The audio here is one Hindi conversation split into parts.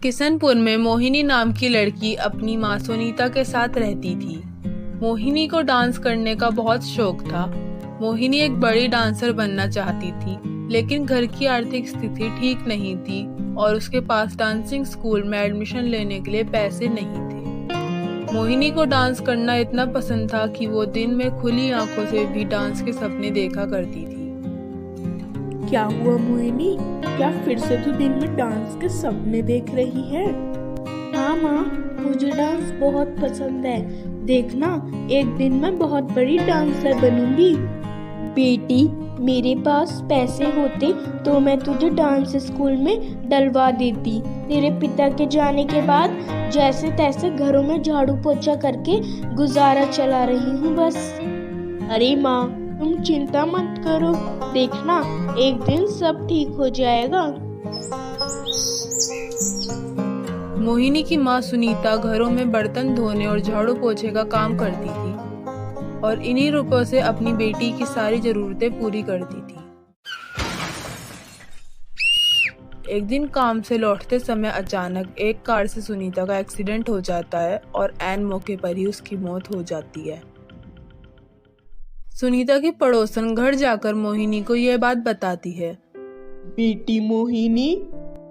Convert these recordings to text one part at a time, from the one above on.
किशनपुर में मोहिनी नाम की लड़की अपनी माँ सुनीता के साथ रहती थी। मोहिनी को डांस करने का बहुत शौक था। मोहिनी एक बड़ी डांसर बनना चाहती थी, लेकिन घर की आर्थिक स्थिति ठीक नहीं थी और उसके पास डांसिंग स्कूल में एडमिशन लेने के लिए पैसे नहीं थे। मोहिनी को डांस करना इतना पसंद था कि वो दिन में खुली आंखों से भी डांस के सपने देखा करती थी। क्या हुआ मोहिनी? क्या फिर से तू दिन में डांस के सपने देख रही है? हाँ माँ, मुझे डांस बहुत पसंद है। देखना, एक दिन मैं बहुत बड़ी डांसर बनूंगी। बेटी, मेरे पास पैसे होते तो मैं तुझे डांस स्कूल में डलवा देती। तेरे पिता के जाने के बाद जैसे तैसे घरों में झाड़ू पोछा करके गुजारा चला रही हूँ बस। अरे माँ, तुम चिंता मत करो, देखना एक दिन सब ठीक हो जाएगा। मोहिनी की माँ सुनीता घरों में बर्तन धोने और झाड़ू पोछे का काम करती थी और इन्हीं रुपयों से अपनी बेटी की सारी जरूरतें पूरी करती थी। एक दिन काम से लौटते समय अचानक एक कार से सुनीता का एक्सीडेंट हो जाता है और ऐन मौके पर ही उसकी मौत हो जाती है। सुनीता की पड़ोसन घर जाकर मोहिनी को यह बात बताती है। बेटी मोहिनी,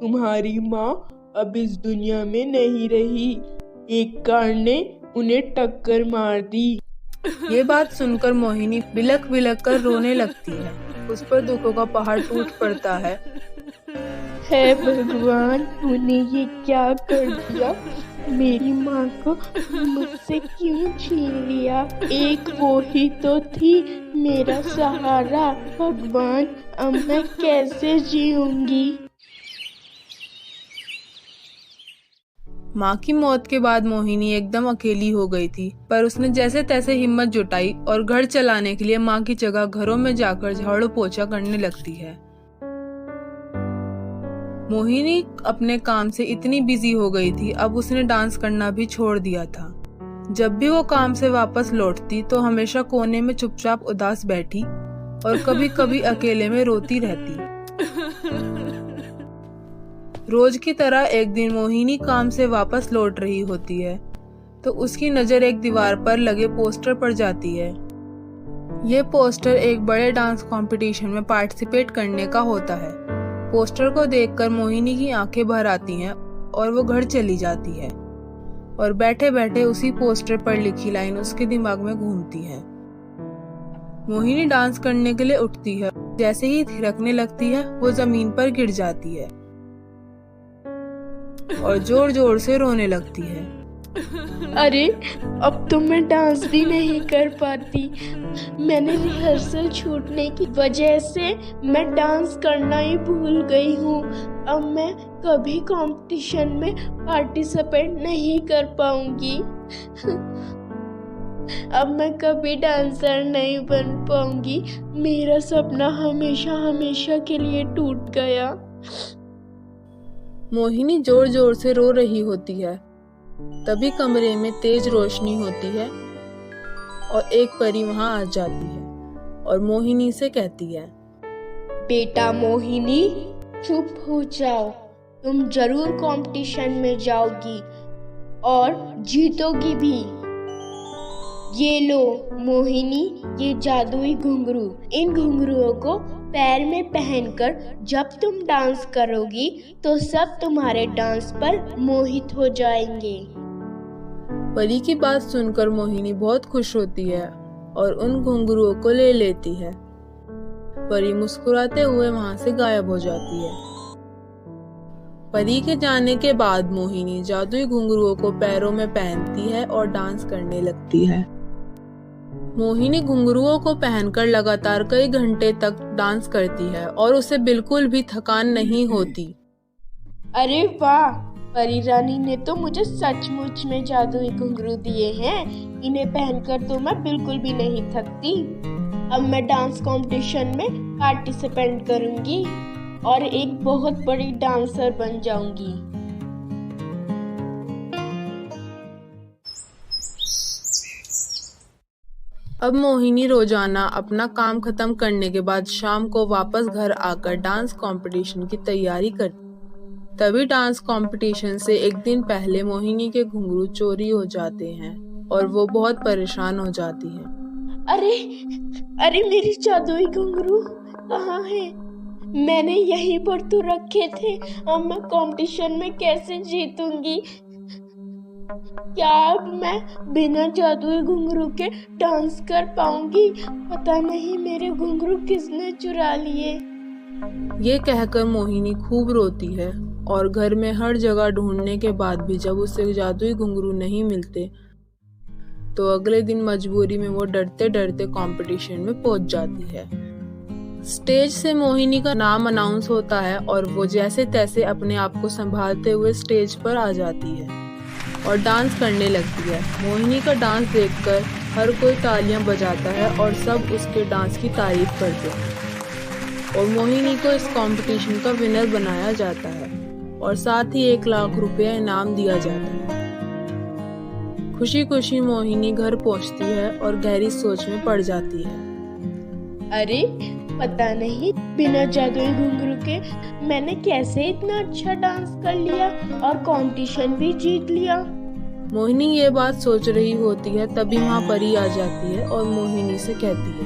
तुम्हारी माँ अब इस दुनिया में नहीं रही। एक कार ने उन्हें टक्कर मार दी। ये बात सुनकर मोहिनी बिलक बिलक कर रोने लगती है। उस पर दुखों का पहाड़ टूट पड़ता है। हे भगवान, तूने ये क्या कर दिया? मेरी माँ को मुझसे क्यों छीन लिया? एक वो ही तो थी मेरा सहारा। भगवान, अब मैं कैसे जीऊंगी? माँ की मौत के बाद मोहिनी एकदम अकेली हो गई थी, पर उसने जैसे तैसे हिम्मत जुटाई और घर चलाने के लिए माँ की जगह घरों में जाकर झाड़ू पोछा करने लगती है। मोहिनी अपने काम से इतनी बिजी हो गई थी, अब उसने डांस करना भी छोड़ दिया था। जब भी वो काम से वापस लौटती तो हमेशा कोने में चुपचाप उदास बैठी और कभी कभी अकेले में रोती रहती। रोज की तरह एक दिन मोहिनी काम से वापस लौट रही होती है तो उसकी नजर एक दीवार पर लगे पोस्टर पर जाती है। ये पोस्टर एक बड़े डांस कंपटीशन में पार्टिसिपेट करने का होता है। पोस्टर को देखकर मोहिनी की आंखें भर आती हैं और वो घर चली जाती है और बैठे बैठे उसी पोस्टर पर लिखी लाइन उसके दिमाग में घूमती है। मोहिनी डांस करने के लिए उठती है। जैसे ही थिरकने लगती है वो जमीन पर गिर जाती है और जोर जोर से रोने लगती है। अरे, अब तो मैं डांस भी नहीं कर पाती। मैंने रिहर्सल छूटने की वजह से मैं डांस करना ही भूल गई हूँ। अब मैं कभी कंपटीशन में पार्टिसिपेट नहीं कर पाऊंगी। अब मैं कभी डांसर नहीं बन पाऊंगी। मेरा सपना हमेशा हमेशा के लिए टूट गया। मोहिनी जोर जोर से रो रही होती है। तभी कमरे में तेज रोशनी होती है और एक परी वहां आ जाती है और मोहिनी से कहती है, बेटा मोहिनी, चुप हो जाओ। तुम जरूर कंपटीशन में जाओगी और जीतोगी भी। ये लो मोहिनी, ये जादुई घुंघरू। इन घुंघरुओं को पैर में पहनकर जब तुम डांस करोगी तो सब तुम्हारे डांस पर मोहित हो जाएंगे। परी की बात सुनकर मोहिनी बहुत खुश होती है और उन घुंघरुओं को ले लेती है। परी मुस्कुराते हुए वहां से गायब हो जाती है। परी के जाने के बाद मोहिनी जादुई घुंघरुओं को पैरों में पहनती है और डांस करने लगती है। मोहिनी घुंघरुओं को पहनकर लगातार कई घंटे तक डांस करती है और उसे बिल्कुल भी थकान नहीं होती। अरे वाह, परी रानी ने तो मुझे सचमुच में जादुई घुंघरू दिए हैं। इन्हें पहनकर तो मैं बिल्कुल भी नहीं थकती। अब मैं डांस कंपटीशन में पार्टिसिपेट करूंगी और एक बहुत बड़ी डांसर बन जाऊंगी। अब मोहिनी रोजाना अपना काम खत्म करने के बाद शाम को वापस घर आकर डांस कंपटीशन की तैयारी करती। तभी डांस कंपटीशन से एक दिन पहले मोहिनी के घुंघरू चोरी हो जाते हैं और वो बहुत परेशान हो जाती है। अरे अरे मेरी जादुई घुंघरू कहाँ है? मैंने यहीं पर तो रखे थे। अब मैं कंपटीशन में कैसे जीतूंगी? क्या अब मैं बिना जादुई घुंघरू के डांस कर पाऊंगी? पता नहीं मेरे घुंघरू किसने चुरा लिए। ये कहकर मोहिनी खूब रोती है और घर में हर जगह ढूंढने के बाद भी जब उसे जादुई घुंघरू नहीं मिलते तो अगले दिन मजबूरी में वो डरते डरते कंपटीशन में पहुंच जाती है। स्टेज से मोहिनी का नाम अनाउंस होता है और वो जैसे तैसे अपने आप को संभालते हुए स्टेज पर आ जाती है और डांस करने लगती है। मोहिनी का डांस देखकर हर कोई तालियां बजाता है और सब उसके डांस की तारीफ करते हैं और मोहिनी को इस कंपटीशन का विनर बनाया जाता है और साथ ही 1 लाख रुपया इनाम दिया जाता है। खुशी खुशी मोहिनी घर पहुंचती है और गहरी सोच में पड़ जाती है। अरे पता नहीं बिना जादुई घुंघरू के मैंने कैसे इतना अच्छा डांस कर लिया और कंपटीशन भी जीत लिया। मोहिनी ये बात सोच रही होती है तभी वहाँ परी आ जाती है और मोहिनी से कहती है,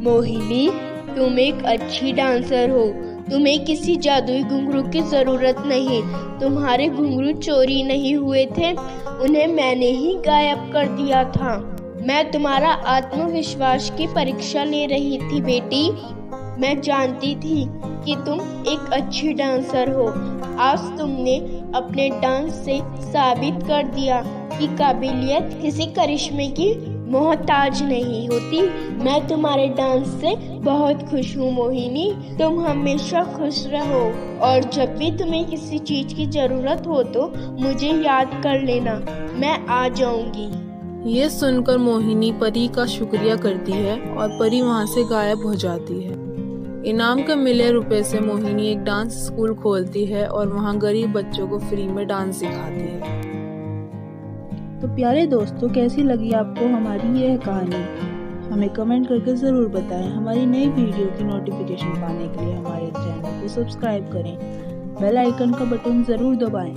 मोहिनी तुम एक अच्छी डांसर हो, तुम्हें किसी जादुई घुंघरू की जरूरत नहीं। तुम्हारे घुंघरू चोरी नहीं हुए थे, उन्हें मैंने ही गायब कर दिया था। मैं तुम्हारा आत्मविश्वास की परीक्षा ले रही थी बेटी। मैं जानती थी कि तुम एक अच्छी डांसर हो। आज तुमने अपने डांस से साबित कर दिया कि काबिलियत किसी करिश्मे की मोहताज नहीं होती। मैं तुम्हारे डांस से बहुत खुश हूँ मोहिनी। तुम हमेशा खुश रहो और जब भी तुम्हें किसी चीज की जरूरत हो तो मुझे याद कर लेना, मैं आ जाऊंगी। ये सुनकर मोहिनी परी का शुक्रिया करती है और परी वहाँ से गायब हो जाती है। इनाम के मिले रुपए से मोहिनी एक डांस स्कूल खोलती है और वहाँ गरीब बच्चों को फ्री में डांस सिखाती है। तो प्यारे दोस्तों, कैसी लगी आपको हमारी यह कहानी? हमें कमेंट करके ज़रूर बताएं। हमारी नई वीडियो की नोटिफिकेशन पाने के लिए हमारे चैनल को सब्सक्राइब करें, बेल आइकन का बटन ज़रूर दबाएं।